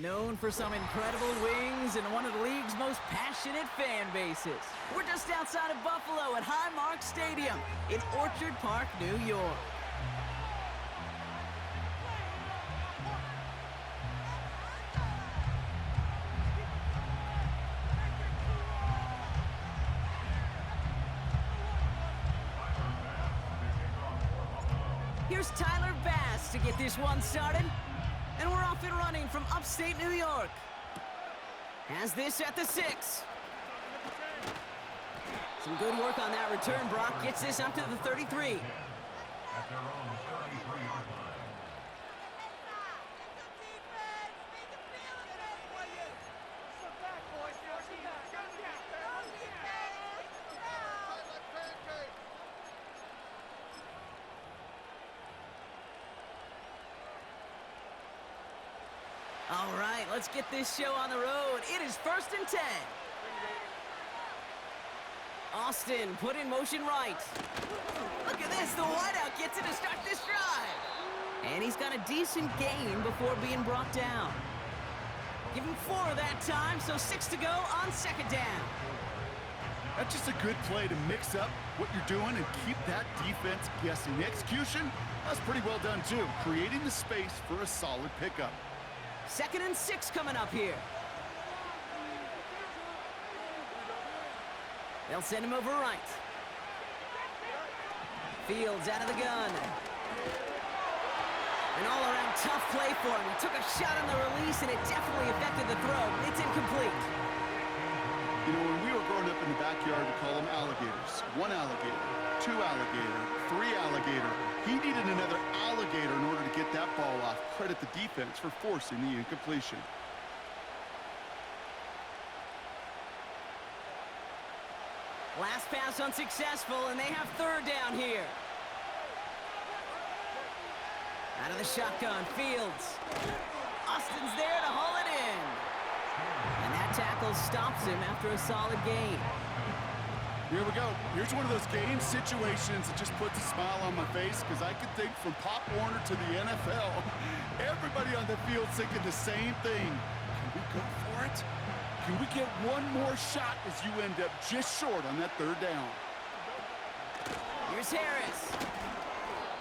Known for some incredible wings and one of the league's most passionate fan bases. We're just outside of Buffalo at Highmark Stadium in Orchard Park, New York. Here's Tyler Bass to get this one started. And we're off and running from upstate New York. Has this at the 6. Some good work on that return. Brock gets this up to the 33. All right, let's get this show on the road. It is 1st and 10. Austin put in motion right. Look at this, the wideout gets it to start this drive. And he's got a decent gain before being brought down. Give him 4 that time, so 6 to go on 2nd down. That's just a good play to mix up what you're doing and keep that defense guessing. The execution, that's pretty well done too, creating the space for a solid pickup. 2nd and 6 coming up here. They'll send him over right. Fields out of the gun. An all-around tough play for him. He took a shot on the release, and it definitely affected the throw. It's incomplete. You know, when we were growing up in the backyard, we call them alligators. 1 alligator, 2 alligator, 3 alligator. He needed another alligator in order to get that ball off. Credit the defense for forcing the incompletion. Last pass unsuccessful, and they have 3rd down here. Out of the shotgun, Fields. Austin's there to haul it in. And that tackle stops him after a solid gain. Here we go. Here's one of those game situations that just puts a smile on my face because I can think from Pop Warner to the NFL, everybody on the field thinking the same thing. Can we go for it? Can we get one more shot as you end up just short on that 3rd down? Here's Harris.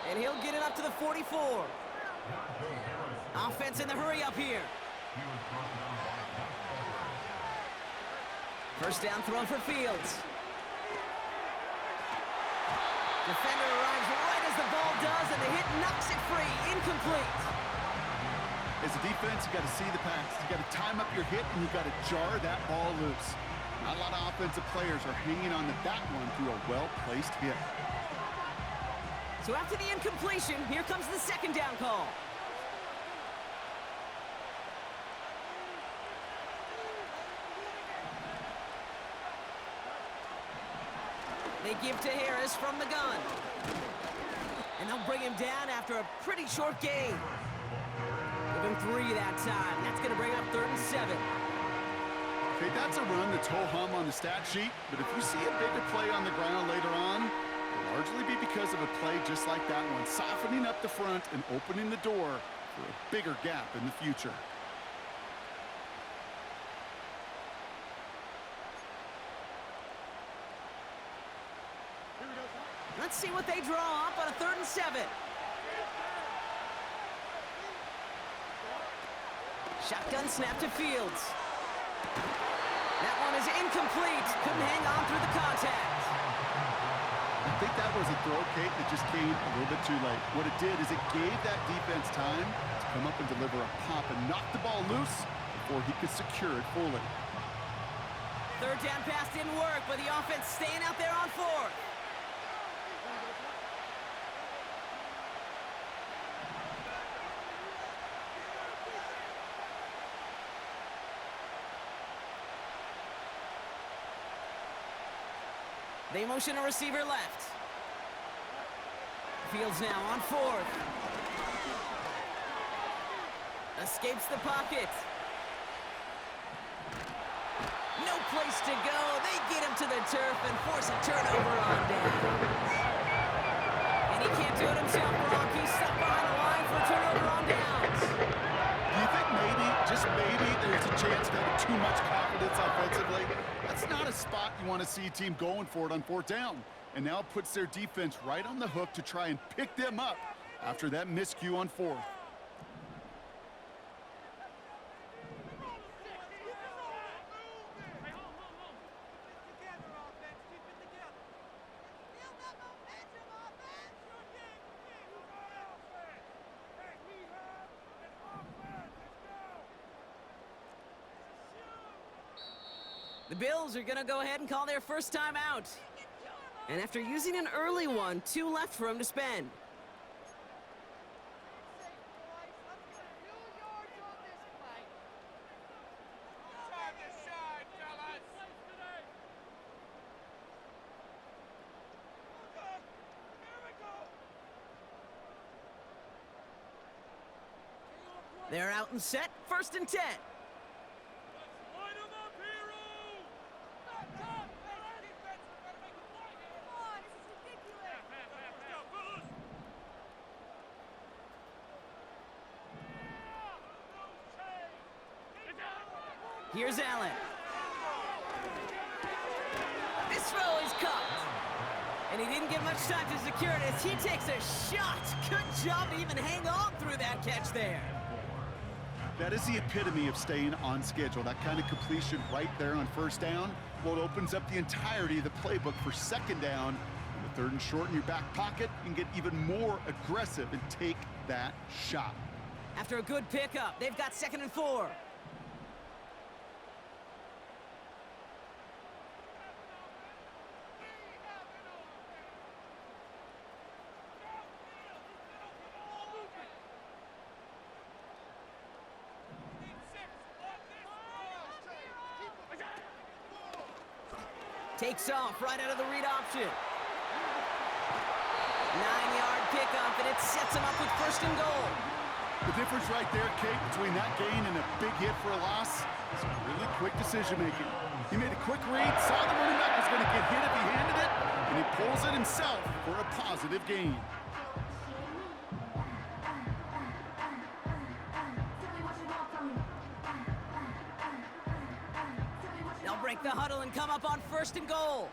And he'll get it up to the 44. Offense in the hurry up here. 1st down throw for Fields. Defender arrives right as the ball does, and the hit knocks it free. Incomplete. As a defense, you got to see the pass. You got to time up your hit, and you got to jar that ball loose. Not a lot of offensive players are hanging on to that one through a well-placed hit. So after the incompletion, here comes the 2nd down call. They give to Harris from the gun. And they'll bring him down after a pretty short gain. Give him 3 that time. That's going to bring up 3rd and 7. Okay, that's a run that's ho-hum on the stat sheet, but if you see a bigger play on the ground later on, it'll largely be because of a play just like that one, softening up the front and opening the door for a bigger gap in the future. Let's see what they draw up on a 3rd and 7. Shotgun snap to Fields. That one is incomplete. Couldn't hang on through the contact. I think that was a throw, Kate, that just came a little bit too late. What it did is it gave that defense time to come up and deliver a pop and knock the ball loose before he could secure it fully. 3rd down pass didn't work, but the offense staying out there on 4th. They motion a receiver left. Fields now on 4th. Escapes the pocket. No place to go. They get him to the turf and force a turnover on downs. And he can't do it himself, Brock. He's stuck behind the line for a turnover on downs. Do you think maybe, just maybe, chance of having too much confidence offensively. That's not a spot you want to see a team going for it on fourth down. And now it puts their defense right on the hook to try and pick them up after that miscue on fourth. The Bills are going to go ahead and call their first time out. And after using an early one, 2 left for him to spend. They're out and set, 1st and 10. Here's Allen. This throw is caught. And he didn't get much time to secure it as he takes a shot. Good job to even hang on through that catch there. That is the epitome of staying on schedule. That kind of completion right there on first down. Well, it opens up the entirety of the playbook for second down. The 3rd and short in your back pocket, you can get even more aggressive and take that shot. After a good pickup, they've got 2nd and 4. Takes off right out of the read option. 9-yard pickup, and it sets him up with 1st and goal. The difference right there, Kate, between that gain and a big hit for a loss is really quick decision-making. He made a quick read, saw the running back was going to get hit if he handed it, and he pulls it himself for a positive gain. Break the huddle and come up on 1st and goal.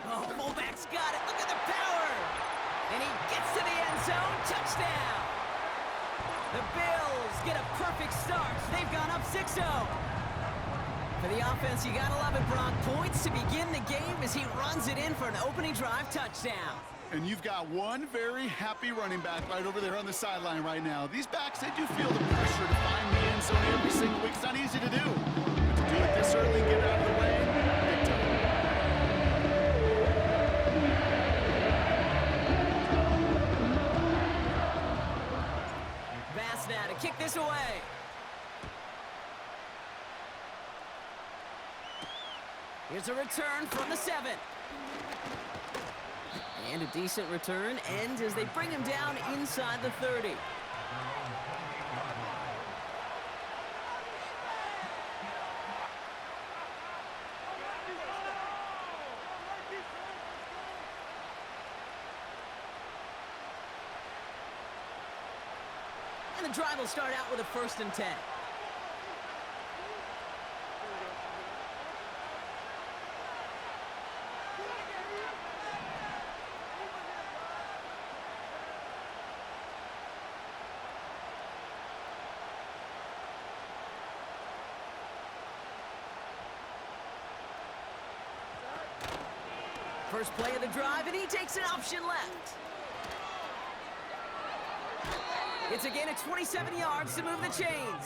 Oh, fullback's got it. Look at the power. And he gets to the end zone. Touchdown. The Bills get a perfect start. They've gone up 6-0. For the offense, you gotta love it, Brock. Points to begin the game as he runs it in for an opening drive touchdown. And you've got one very happy running back right over there on the sideline right now. These backs, they do feel the pressure to find the end zone every single week. It's not easy to do. But to do it this early and get it out of the way, big time. Bass now to kick this away. Here's a return from the 7. And a decent return ends as they bring him down inside the 30. And the drive will start out with a 1st and 10. First play of the drive, and he takes an option left. It's again at 27 yards to move the chains.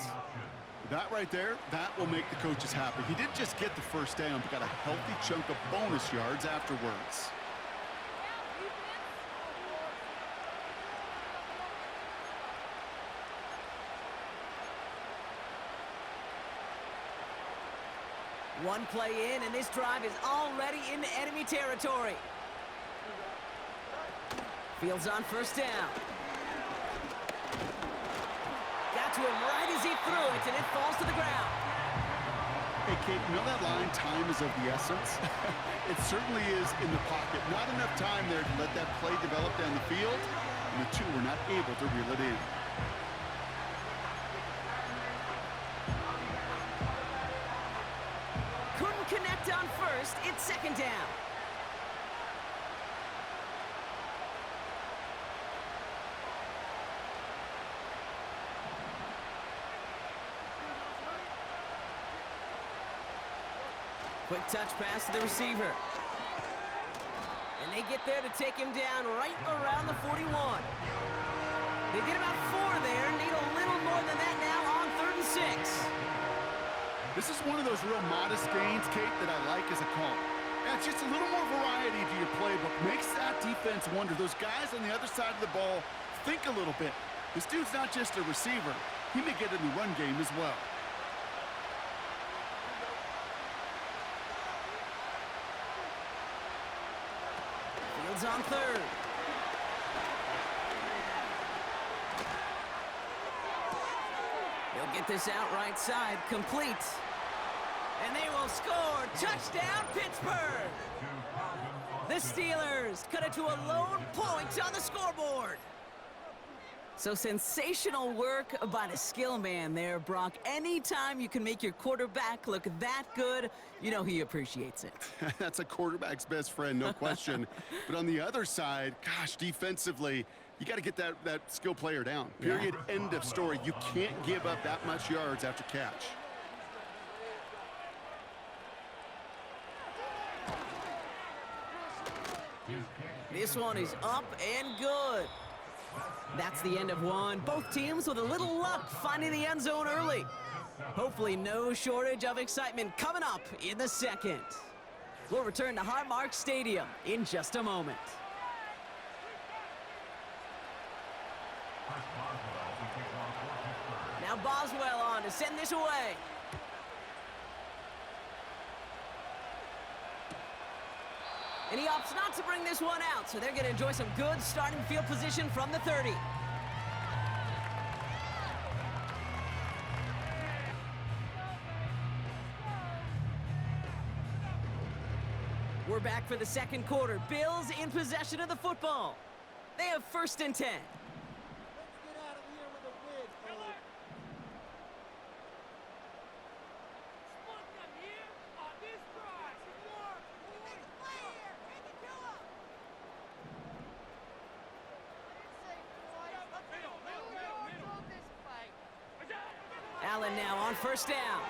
That right there, that will make the coaches happy. He didn't just get the first down, but got a healthy chunk of bonus yards afterwards. One play in, and this drive is already into enemy territory. Fields on first down. Got to him right as he threw it, and it falls to the ground. Hey, Kate, you know that line, time is of the essence? It certainly is in the pocket. Not enough time there to let that play develop down the field, and the two were not able to reel it in. Couldn't connect on first. It's second down. Quick touch pass to the receiver. And they get there to take him down right around the 41. They get about 4 there. Need a little more than that now on 3rd and 6. This is one of those real modest gains, Kate, that I like as a call. Yeah, it's just a little more variety to your playbook. Makes that defense wonder. Those guys on the other side of the ball think a little bit. This dude's not just a receiver. He may get in the run game as well. Fields on third. He'll get this out right side, complete. And they will score. Touchdown, Pittsburgh! The Steelers cut it to a lone point on the scoreboard. So sensational work by the skill man there, Brock. Anytime you can make your quarterback look that good, you know he appreciates it. That's a quarterback's best friend, no question. But on the other side, gosh, defensively, you got to get that skill player down. Period, end of story. You can't give up that much yards after catch. This one is up and good. That's the end of one. Both teams with a little luck finding the end zone early. Hopefully no shortage of excitement coming up in the second. We'll return to Highmark Stadium in just a moment. Now Boswell on to send this away. And he opts not to bring this one out, so they're going to enjoy some good starting field position from the 30. We're back for the second quarter. Bills in possession of the football. They have 1st and 10. Allen now on 1st down.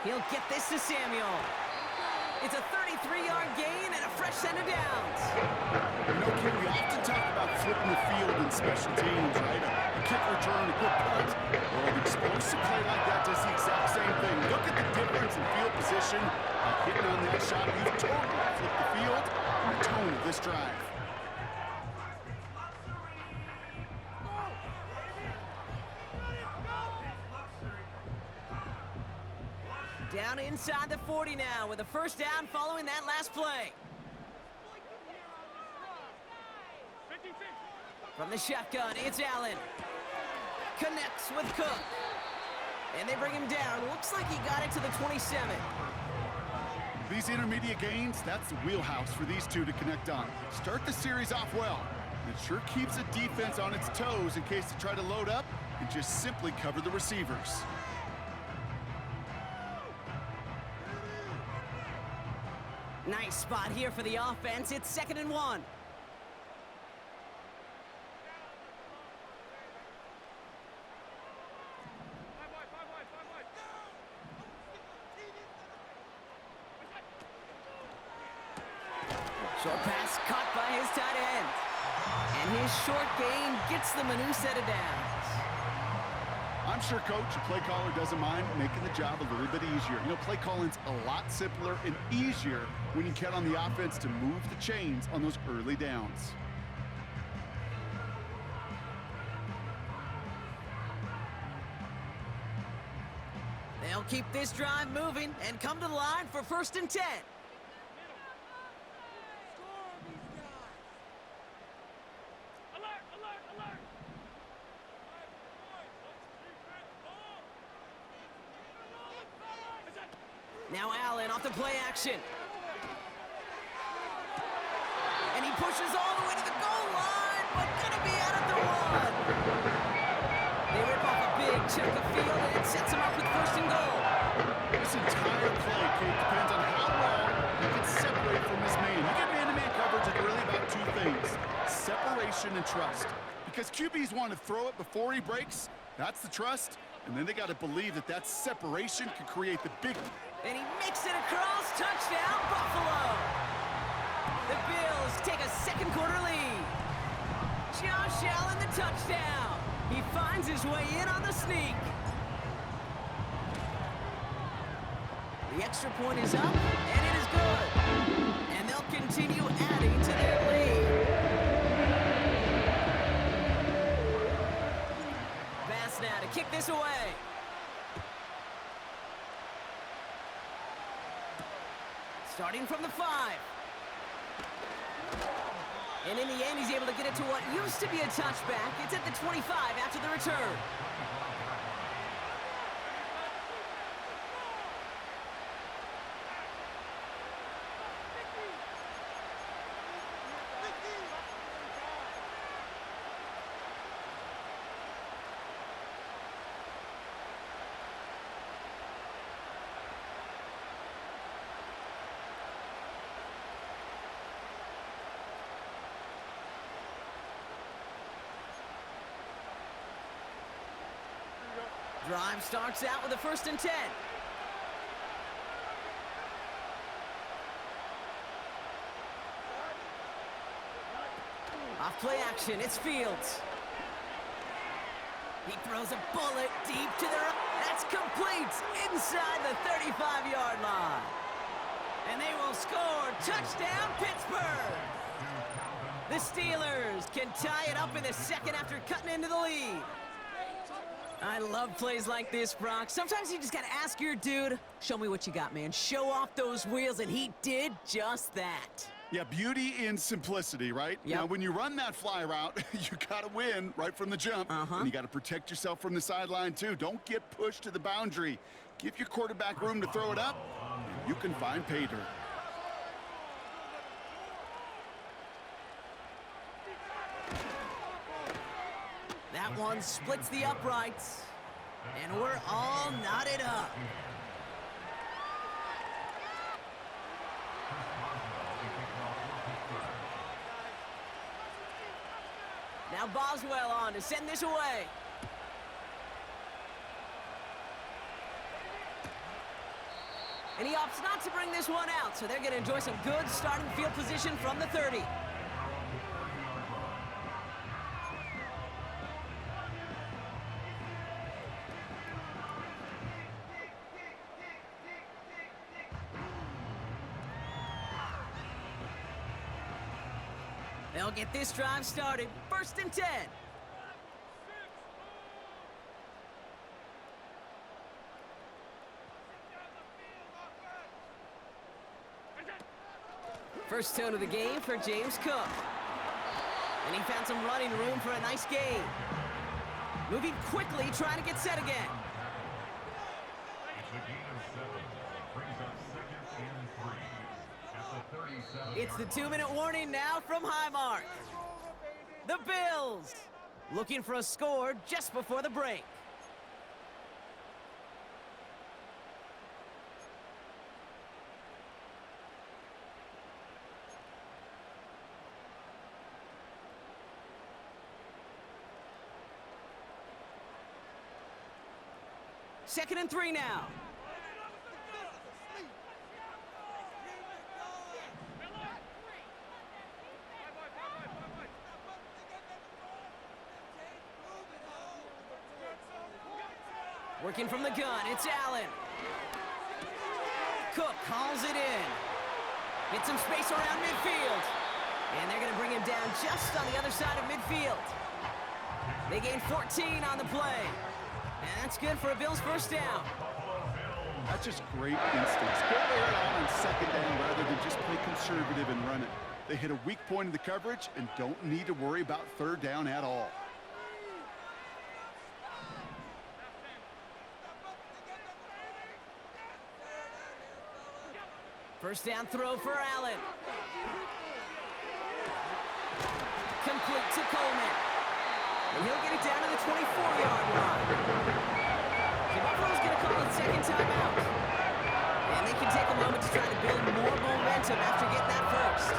He'll get this to Samuel. It's a 33-yard gain and a fresh set of downs. You know, Ken, we often talk about flipping the field in special teams, right? A kick return, a good punt. Well, an explosive play like that does the exact same thing. Look at the difference in field position. Hitting on that shot, you've totally flipped the field and the tone of this drive. Down inside the 40 now with a 1st down following that last play. From the shotgun, it's Allen. Connects with Cook. And they bring him down. Looks like he got it to the 27. These intermediate gains, that's the wheelhouse for these two to connect on. Start the series off well. It sure keeps the defense on its toes in case they try to load up and just simply cover the receivers. Nice spot here for the offense. It's 2nd and 1. Short pass caught by his tight end. And his short gain gets them a new set of downs. I'm sure Coach, the play caller, doesn't mind making the job a little bit easier. You know, play calling's a lot simpler and easier when you count on the offense to move the chains on those early downs. They'll They'll keep this drive moving and come to the line for 1st and 10. Now Allen off the play action. And he pushes all the way to the goal line, but gonna be out at the 1. They rip off a big chunk of field, and it sets him up with 1st and goal. This entire play, Kate, depends on how well he can separate from his man. You get man-to-man coverage, it's really about two things: separation and trust. Because QBs want to throw it before he breaks, that's the trust, and then they got to believe that that separation can create the big... And he makes it across. Touchdown, Buffalo. The Bills take a second quarter lead. Josh Allen, the touchdown. He finds his way in on the sneak. The extra point is up, and it is good. And they'll continue adding to their lead. Pass now to kick this away. Starting from the 5. And in the end, he's able to get it to what used to be a touchback. It's at the 25 after the return. Drive starts out with a 1st and 10. Off play action, it's Fields. He throws a bullet deep to the right. That's complete inside the 35-yard line. And they will score. Touchdown, Pittsburgh. The Steelers can tie it up in the second after cutting into the lead. I love plays like this, Brock. Sometimes you just got to ask your dude, show me what you got, man. Show off those wheels, and he did just that. Yeah, beauty in simplicity, right? Yep. Now, when you run that fly route, you got to win right from the jump. And you got to protect yourself from the sideline, too. Don't get pushed to the boundary. Give your quarterback room to throw it up, and you can find pay dirt. That one splits the uprights, and we're all knotted up. Now Boswell on to send this away. And he opts not to bring this one out, so they're going to enjoy some good starting field position from the 30. They'll get this drive started. 1st and 10. First tone of the game for James Cook. And he found some running room for a nice gain. Moving quickly, trying to get set again. It's the 2-minute warning now from Highmark. The Bills looking for a score just before the break. Second and 3 now. Working from the gun, it's Allen. Cook calls it in. Get some space around midfield. And they're going to bring him down just on the other side of midfield. They gain 14 on the play. And that's good for a Bills first down. That's just great instincts. Go air it out on second down rather than just play conservative and run it. They hit a weak point in the coverage and don't need to worry about third down at all. First down throw for Allen. Complete to Coleman. And he'll get it down to the 24-yard line. The Buffalo's going to call it second timeout. And they can take a moment to try to build more momentum after getting that first.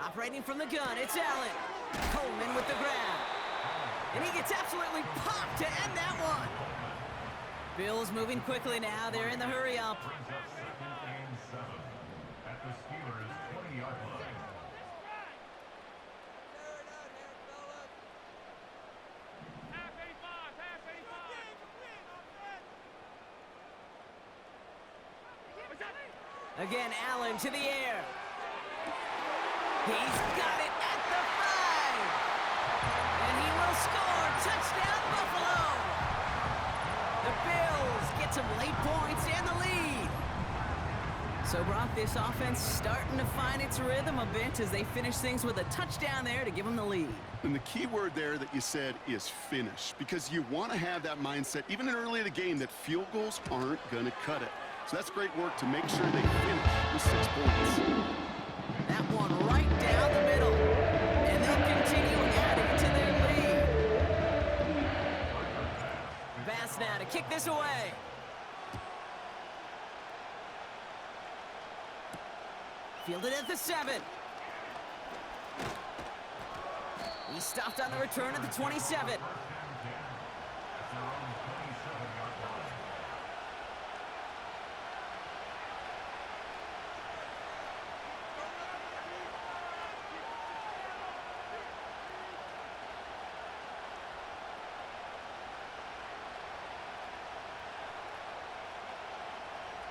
Operating from the gun, it's Allen. Coleman with the grab. And he gets absolutely popped to end that one. Bills moving quickly now. They're in the hurry up. At the Steelers' 20-yard line. Again, Allen to the air. He's got it at the 5. And he will score. Touchdown, Buffalo. The Bills get some late points and the lead. So, Brock, this offense starting to find its rhythm a bit as they finish things with a touchdown there to give them the lead. And the key word there that you said is finish, because you want to have that mindset, even early in the game, that field goals aren't going to cut it. So that's great work to make sure they finish with 6 points. That one right down the middle. And they'll continue adding to their lead. Bass now to kick this away. Fielded at the 7. He stopped on the return at the 27.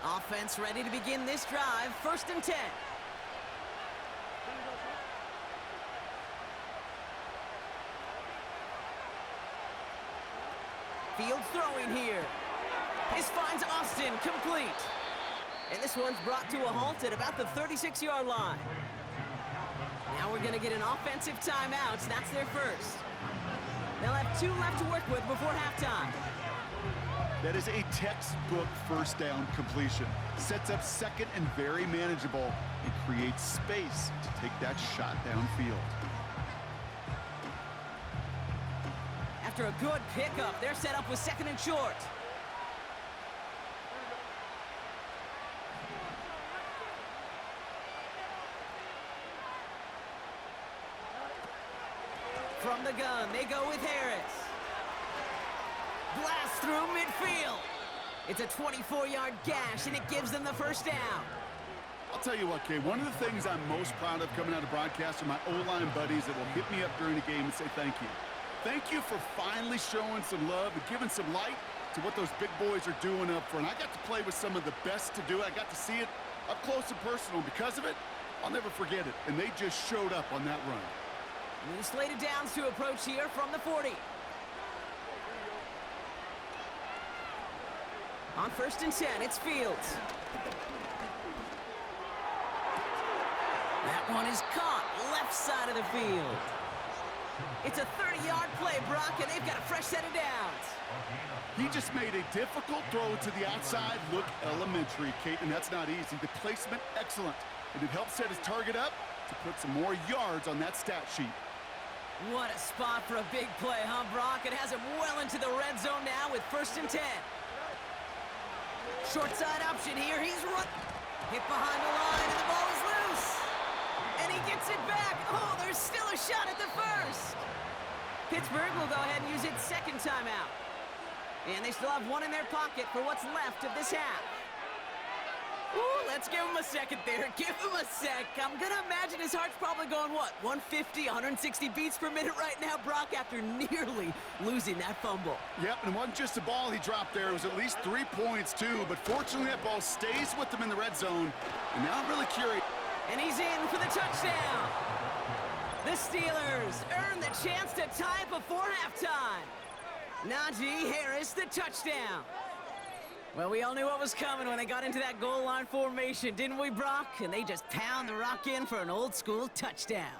Offense ready to begin this drive. 1st and 10. Fields throwing here. This finds Austin complete. And this one's brought to a halt at about the 36-yard line. Now we're going to get an offensive timeout. So that's their first. They'll have 2 left to work with before halftime. That is a textbook first down completion. Sets up second and very manageable and creates space to take that shot downfield. After a good pickup, they're set up with 2nd and short. From the gun, they go with Harris. Blast through midfield. It's a 24-yard gash, and it gives them the first down. I'll tell you what, Kay, one of the things I'm most proud of coming out of broadcast are my O-line buddies that will hit me up during the game and say thank you. Thank you for finally showing some love and giving some light to what those big boys are doing up front. I got to play with some of the best to do it. I got to see it up close and personal. Because of it, I'll never forget it. And they just showed up on that run. New slated downs to approach here from the 40. On 1st and 10, it's Fields. That one is caught left side of the field. It's a 30-yard play, Brock, and they've got a fresh set of downs. He just made a difficult throw to the outside look elementary, Kate, and that's not easy. The placement, excellent. And it helped set his target up to put some more yards on that stat sheet. What a spot for a big play, huh, Brock? It has him well into the red zone now with 1st and 10. Short side option here. He's run. Hit behind the line, and the ball is loose. And he He gets it back. Oh, there's still a shot at the first. Pittsburgh will go ahead and use its second timeout. And they still have one in their pocket for what's left of this half. Ooh, let's give him a second there. Give him a sec. I'm going to imagine his heart's probably going, what, 150, 160 beats per minute right now, Brock, after nearly losing that fumble. Yep, and it wasn't just a ball he dropped there. It was at least 3 points, too. But fortunately, that ball stays with him in the red zone. And now I'm really curious. And he's in for the touchdown. The Steelers earn the chance to tie it before halftime. Najee Harris, the touchdown. Well, we all knew what was coming when they got into that goal line formation, didn't we, Brock? And they just pound the rock in for an old-school touchdown.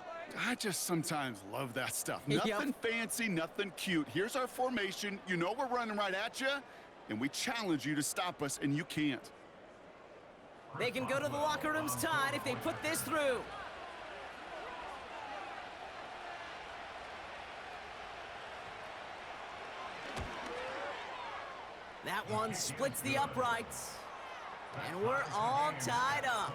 I just sometimes love that stuff. Nothing fancy, nothing cute. Here's our formation. You know we're running right at you, and we challenge you to stop us, and you can't. They can go to the locker rooms tied if they put this through. That one splits the uprights. And we're all tied up.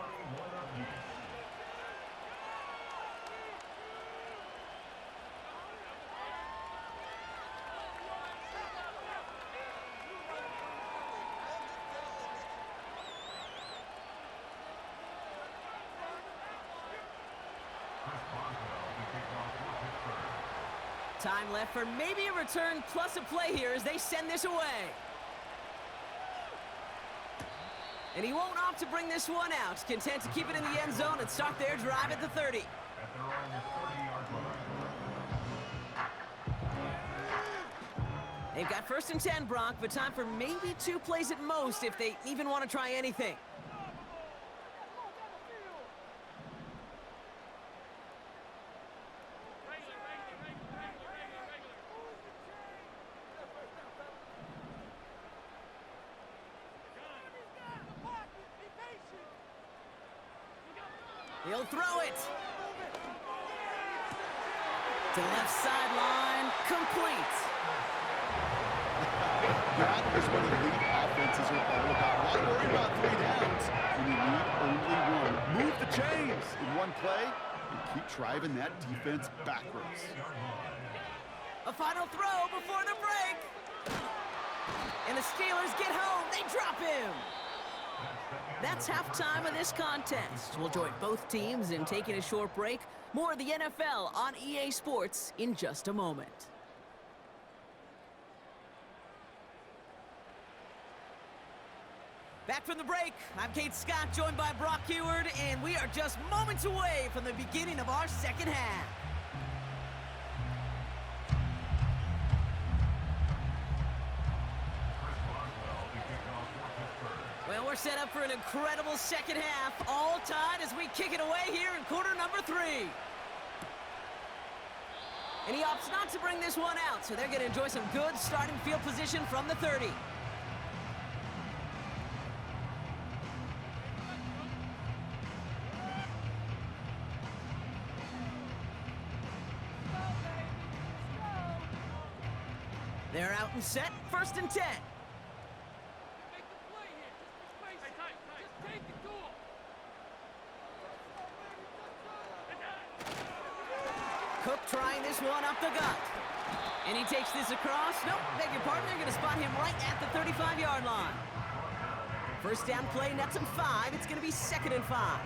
Time left for maybe a return plus a play here as they send this away. And he won't opt to bring this one out. Content to keep it in the end zone and start their drive at the 30. They've got 1st and 10, Brock, but time for maybe 2 plays at most if they even want to try anything. He'll throw it. To the left sideline, complete. That is what elite offenses are all about. Why worry about 3 downs when you need only 1? Move the chains in one play and keep driving that defense backwards. A final throw before the break. And the Steelers get home. They drop him. That's halftime of this contest. We'll join both teams in taking a short break. More of the NFL on EA Sports in just a moment. Back from the break, I'm Kate Scott, joined by Brock Heward, and we are just moments away from the beginning of our second half. Well, we're set up for an incredible second half, all tied as we kick it away here in quarter number 3. And he opts not to bring this one out, so they're going to enjoy some good starting field position from the 30. They're out and set, 1st and 10. Cook trying this one up the gut. And he takes this across. Nope, beg your pardon. They're going to spot him right at the 35-yard line. 1st down play, nets him 5. It's going to be 2nd and 5.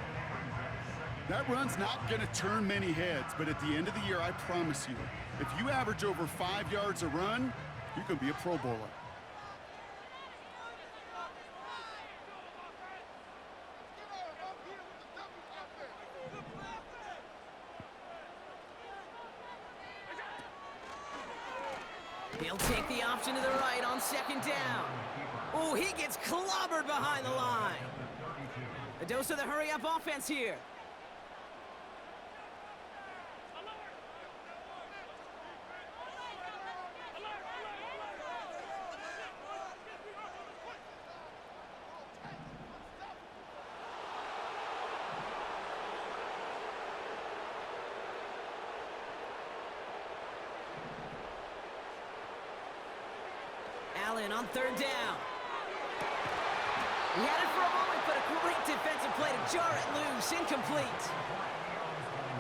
That run's not going to turn many heads, but at the end of the year, I promise you, if you average over 5 yards a run, you can be a Pro Bowler. He'll take the option to the right on 2nd down. Oh, he gets clobbered behind the line. A dose of the hurry-up offense here. Allen on 3rd down. He had it for a moment, but a great defensive play to jar it loose. Incomplete.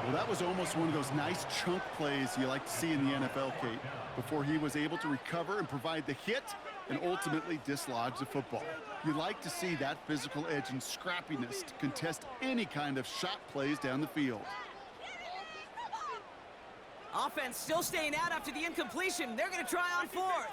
Well, that was almost one of those nice chunk plays you like to see in the NFL, Kate, before he was able to recover and provide the hit and ultimately dislodge the football. You like to see that physical edge and scrappiness to contest any kind of shot plays down the field. Offense still staying out after the incompletion. They're going to try on fourth.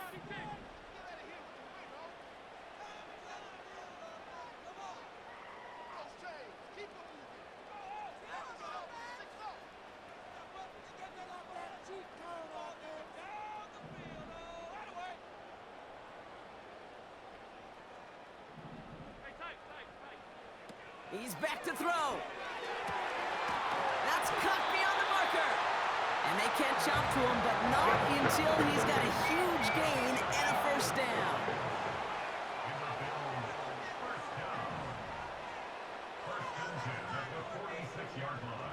He's back to throw. That's cut beyond the marker. And they can't chop to him, but not until he's got a huge gain and a first down. First and 10 at the 46-yard line.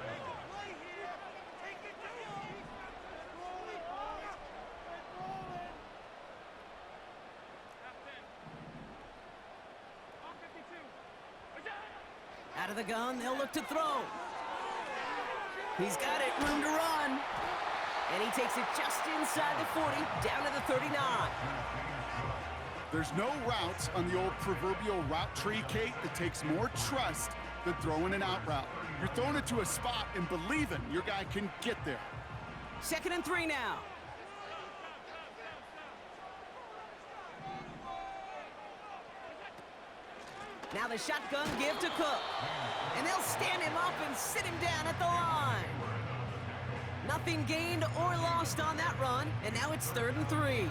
Out of the gun, they'll look to throw. He's got it, room to run. And he takes it just inside the 40, down to the 39. There's no routes on the old proverbial route tree, Kate, that takes more trust than throwing an out route. You're throwing it to a spot and believing your guy can get there. 2nd and 3 now. Now the shotgun give to Cook. And they'll stand him up and sit him down at the line. Nothing gained or lost on that run, and now it's 3rd and 3.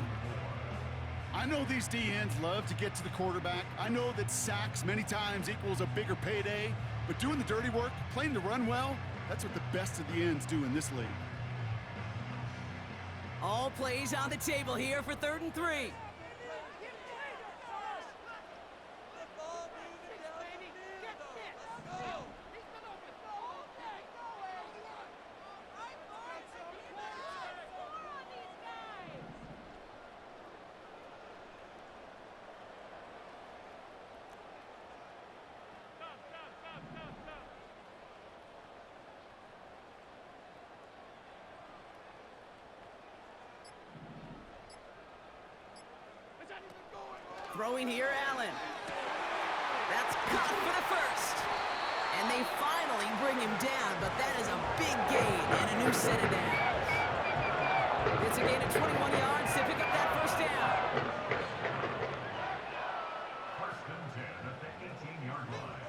I know these D-ends love to get to the quarterback. I know that sacks many times equals a bigger payday, but doing the dirty work, playing the run well, that's what the best of the ends do in this league. All plays on the table here for 3rd and 3. Throwing here, Allen. That's caught for the first. And they finally bring him down, but that is a big gain and a new set of downs. It's a gain of 21 yards to pick up that first down. First and 10 at the 18-yard line.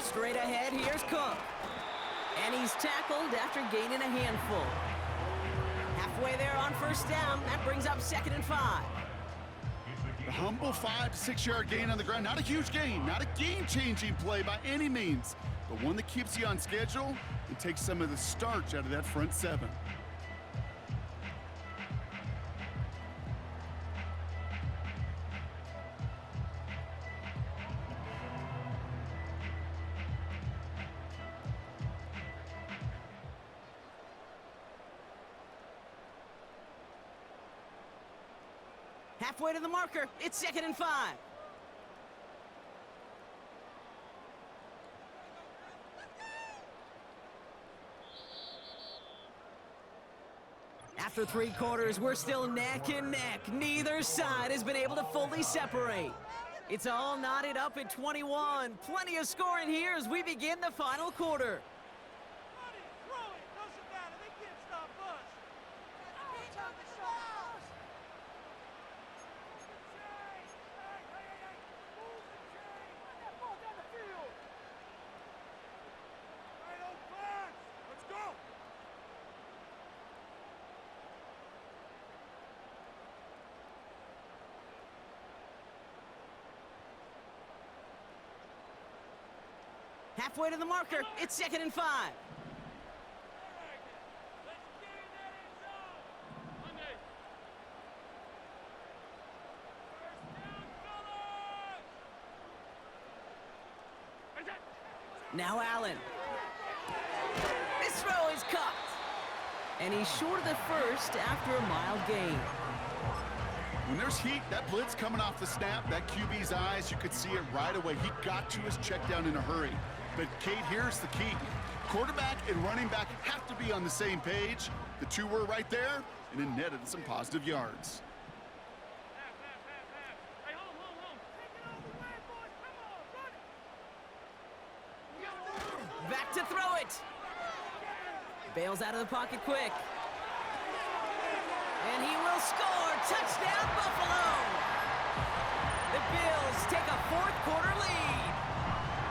Straight ahead, here's Cook. And he's tackled after gaining a handful. Halfway there on first down. That brings up 2nd and 5. A humble 5 to 6 yard gain on the ground. Not a huge gain, not a game-changing play by any means, but one that keeps you on schedule and takes some of the starch out of that front 7. Halfway to the marker. It's 2nd and 5. After 3 quarters, we're still neck and neck. Neither side has been able to fully separate. It's all knotted up at 21. Plenty of scoring here as we begin the final quarter. Halfway to the marker. It's 2nd and 5. Now Allen. This throw is caught. And he's short of the first after a mild gain. When there's heat, that blitz coming off the snap, that QB's eyes, you could see it right away. He got to his check down in a hurry. But, Kate, here's the key. Quarterback and running back have to be on the same page. The two were right there, and it netted some positive yards. Back to throw it. Bails out of the pocket quick. And he will score. Touchdown, Buffalo. The Bills take a fourth-quarter lead.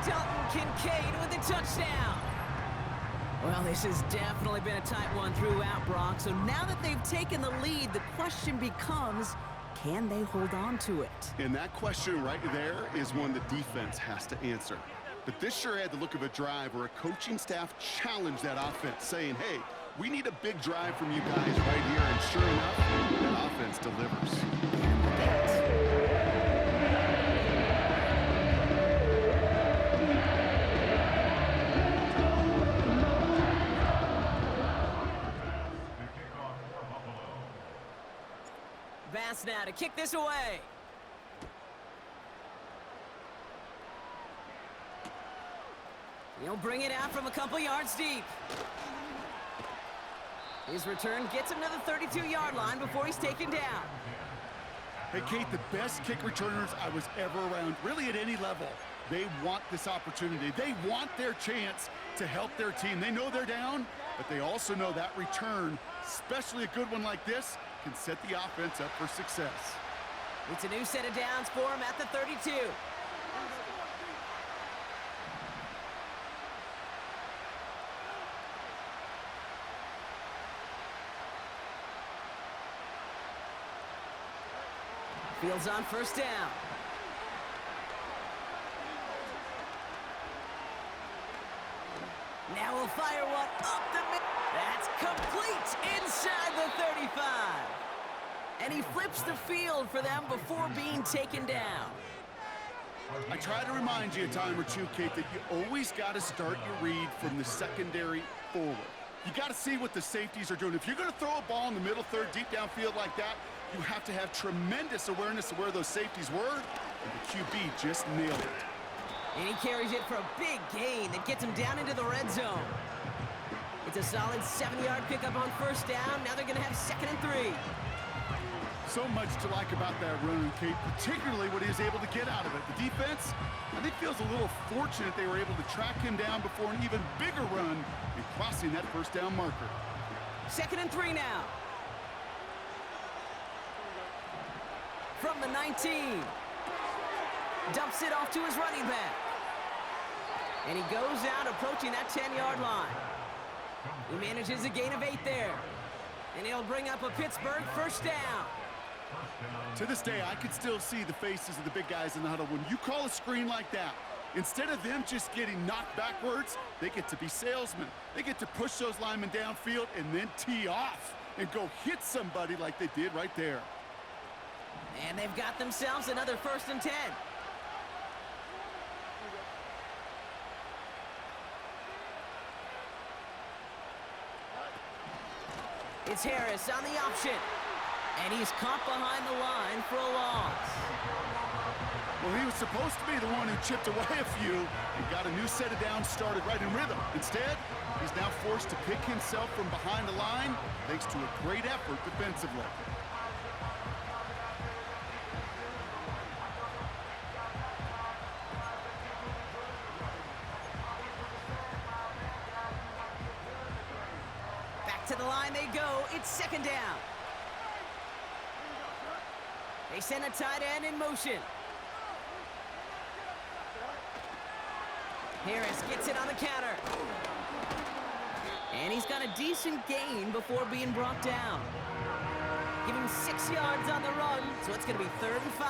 Dalton Kincaid with the touchdown. Well, this has definitely been a tight one throughout, Brock. So now that they've taken the lead, the question becomes, can they hold on to it? And that question right there is one the defense has to answer. But this sure had the look of a drive where a coaching staff challenged that offense, saying, hey, we need a big drive from you guys right here. And sure enough, that offense delivers. Bass now to kick this away. He'll bring it out from a couple yards deep. His return gets him to the 32-yard line before he's taken down. Hey, Kate, the best kick returners I was ever around, really at any level, they want this opportunity. They want their chance to help their team. They know they're down, but they also know that return, especially a good one like this, can set the offense up for success. It's a new set of downs for him at the 32. Fields on first down. Now we'll fire one up the middle. That's complete inside the 35. And he flips the field for them before being taken down. I try to remind you a time or two, Kate, that you always got to start your read from the secondary forward. You got to see what the safeties are doing. If you're going to throw a ball in the middle third, deep downfield like that, you have to have tremendous awareness of where those safeties were, and the QB just nailed it. And he carries it for a big gain that gets him down into the red zone. It's a solid 7-yard pickup on first down. Now they're going to have 2nd and 3. So much to like about that run, Kate, particularly what he was able to get out of it. The defense, I think, feels a little fortunate they were able to track him down before an even bigger run and crossing that first down marker. 2nd and 3 now. From the 19. Dumps it off to his running back. And he goes out approaching that 10-yard line. He manages a gain of 8 there. And he'll bring up a Pittsburgh first down. To this day, I could still see the faces of the big guys in the huddle. When you call a screen like that, instead of them just getting knocked backwards, they get to be salesmen. They get to push those linemen downfield and then tee off and go hit somebody like they did right there. And they've got themselves another 1st and 10. It's Harris on the option. And he's caught behind the line for a loss. Well, he was supposed to be the one who chipped away a few and got a new set of downs started right in rhythm. Instead, he's now forced to pick himself from behind the line thanks to a great effort defensively. To the line they go. It's 2nd down. They send a tight end in motion. Harris gets it on the counter. And he's got a decent gain before being brought down. Give him 6 yards on the run, so it's going to be 3rd and 5.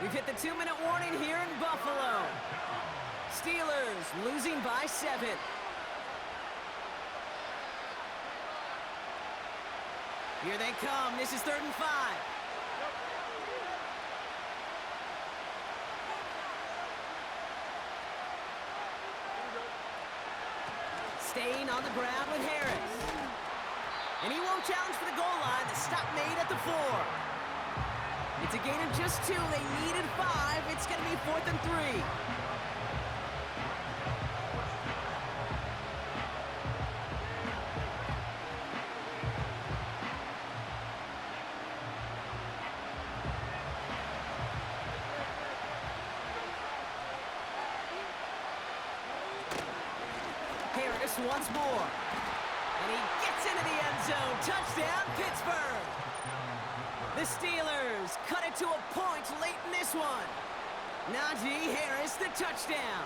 We've hit the 2-minute warning here in Buffalo. Steelers losing by 7. Here they come. This is 3rd and 5. Staying on the ground with Harris. And he won't challenge for the goal line. The stop made at the 4. It's a gain of just 2. They needed 5. It's going to be 4th and 3. Harris once more. And he gets into the end zone. Touchdown, Pittsburgh. The Steelers cut it to a point late in this one. Najee Harris, the touchdown.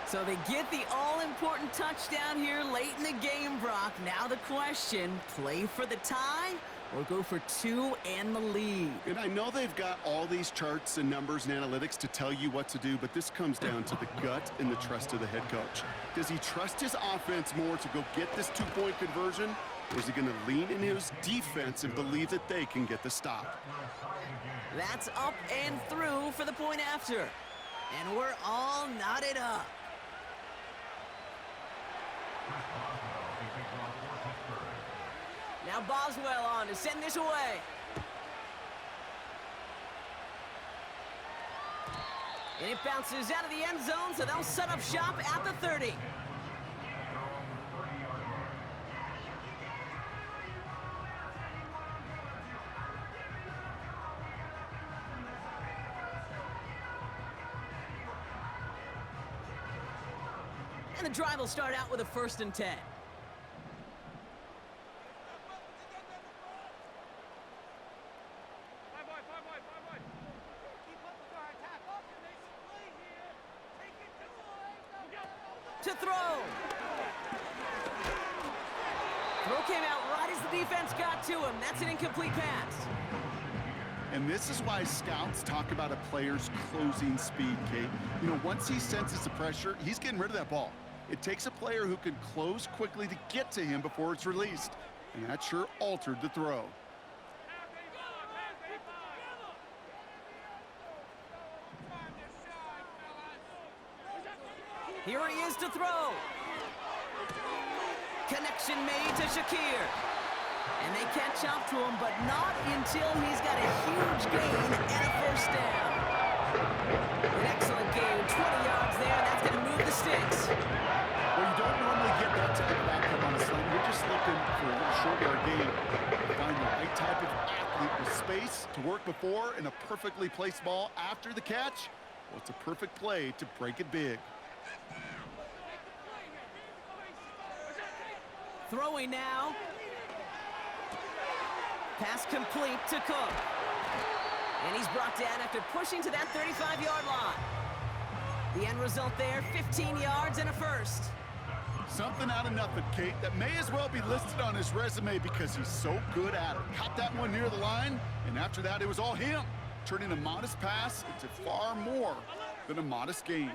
So they get the all-important touchdown here late in the game, Brock. Now the question, play for the tie or go for 2 and the lead? And I know they've got all these charts and numbers and analytics to tell you what to do, but this comes down to the gut and the trust of the head coach. Does he trust his offense more to go get this 2-point conversion, or is he going to lean in his defense and believe that they can get the stop? That's up and through for the point after. And we're all knotted up. Now Boswell on to send this away. And it bounces out of the end zone, so they'll set up shop at the 30. And the drive will start out with a 1st and 10. To throw. Throw came out right as the defense got to him. That's an incomplete pass. And this is why scouts talk about a player's closing speed, Kate. You know, once he senses the pressure, he's getting rid of that ball. It takes a player who can close quickly to get to him before it's released. And that sure altered the throw. Here he is to throw. Connection made to Shakir. And they catch up to him, but not until he's got a huge gain and a 1st down. An excellent gain, 20 yards there, and that's going to move the sticks. Well, you don't normally get that type of outcome on a slant. You're just looking for a little short yard gain. Find the right type of athlete with space to work before and a perfectly placed ball after the catch. Well, it's a perfect play to break it big. Throwing now. Pass complete to Cook. And he's brought down after pushing to that 35-yard line. The end result there, 15 yards and a 1st. Something out of nothing, Kate, that may as well be listed on his resume because he's so good at it. Caught that one near the line, and after that, it was all him, turning a modest pass into far more than a modest gain.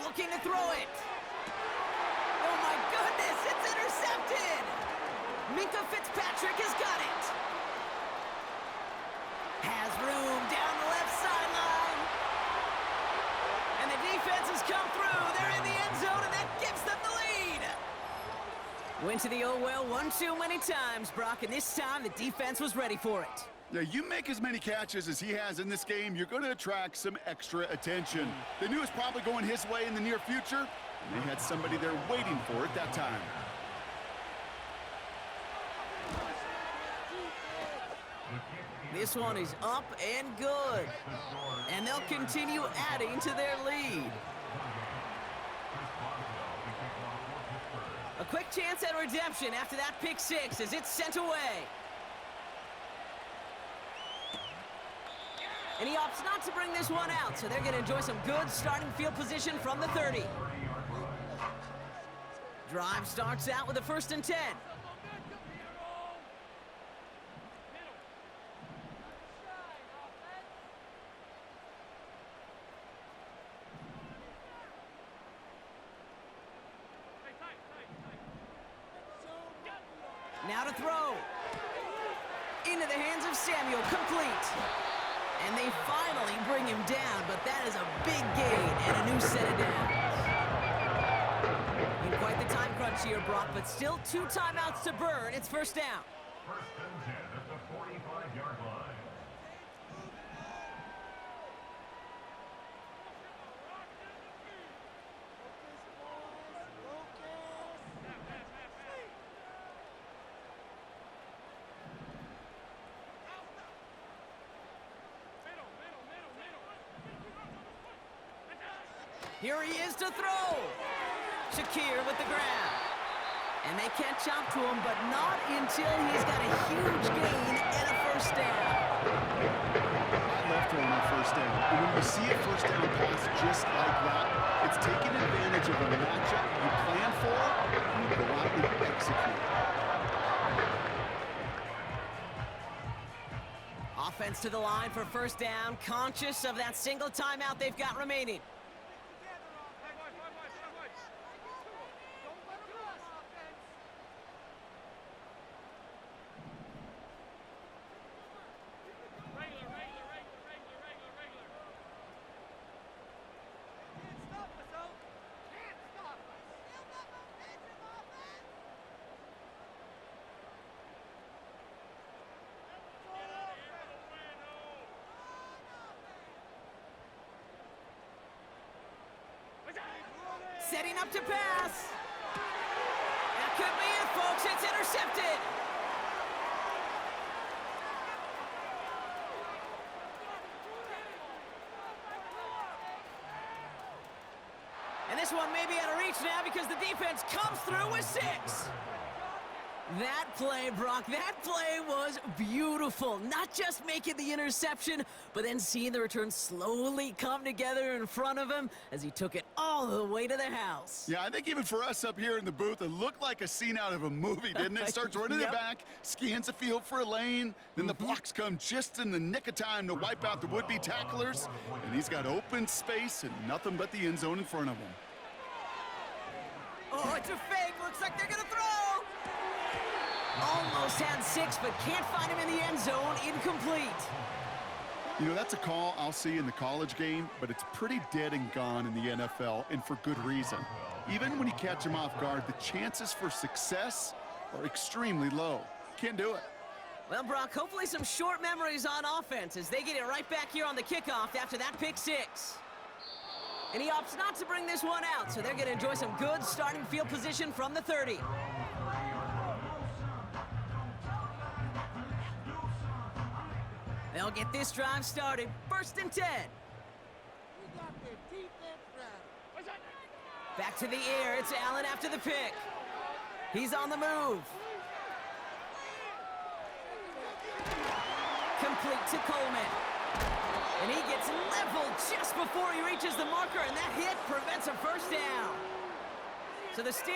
Looking to throw it. Oh my goodness, it's intercepted. Minka Fitzpatrick has got it. Has room down the left sideline. And the defense has come through. They're in the end zone, and that gives them the lead. Went to the oh well one too many times, Brock, and this time the defense was ready for it. Yeah, you make as many catches as he has in this game, you're going to attract some extra attention. They knew it was probably going his way in the near future, and they had somebody there waiting for it that time. This one is up and good. And they'll continue adding to their lead. A quick chance at redemption after that pick 6 as it's sent away. And he opts not to bring this one out, so they're going to enjoy some good starting field position from the 30. Drive starts out with a 1st and 10. Now to throw. Into the hands of Samuel, complete. And they finally bring him down, but that is a big gain and a new set of downs. In quite the time crunch here, Brock, but still 2 timeouts to burn. It's first down. First and 10 at the 45-yard line. Here he is to throw. Shakir with the ground. And they catch up to him, but not until he's got a huge gain and a first down. I love throwing on first down. And when you see a first down pass just like that, it's taking advantage of a matchup you plan for, and you go out and execute. Offense to the line for first down, conscious of that single timeout they've got remaining. Setting up to pass. That could be it, folks. It's intercepted. And this one may be out of reach now because the defense comes through with 6. That play, Brock, that play was beautiful. Not just making the interception, but then seeing the return slowly come together in front of him as he took it all the way to the house. Yeah, I think even for us up here in the booth, it looked like a scene out of a movie, didn't it? Starts running Yep. it back, scans the field for a lane, then the blocks come just in the nick of time to wipe out the would-be tacklers, and he's got open space and nothing but the end zone in front of him. Oh, it's a fake. Looks like they're going to throw. Almost had 6, but can't find him in the end zone. Incomplete. You know, that's a call I'll see in the college game, but it's pretty dead and gone in the NFL, and for good reason. Even when you catch him off guard, the chances for success are extremely low. Can't do it. Well, Brock, hopefully some short memories on offense as they get it right back here on the kickoff after that pick 6. And he opts not to bring this one out, so they're going to enjoy some good starting field position from the 30. They'll get this drive started. First and 10. Back to the air. It's Allen after the pick. He's on the move. Complete to Coleman. And he gets leveled just before he reaches the marker, and that hit prevents a first down. So the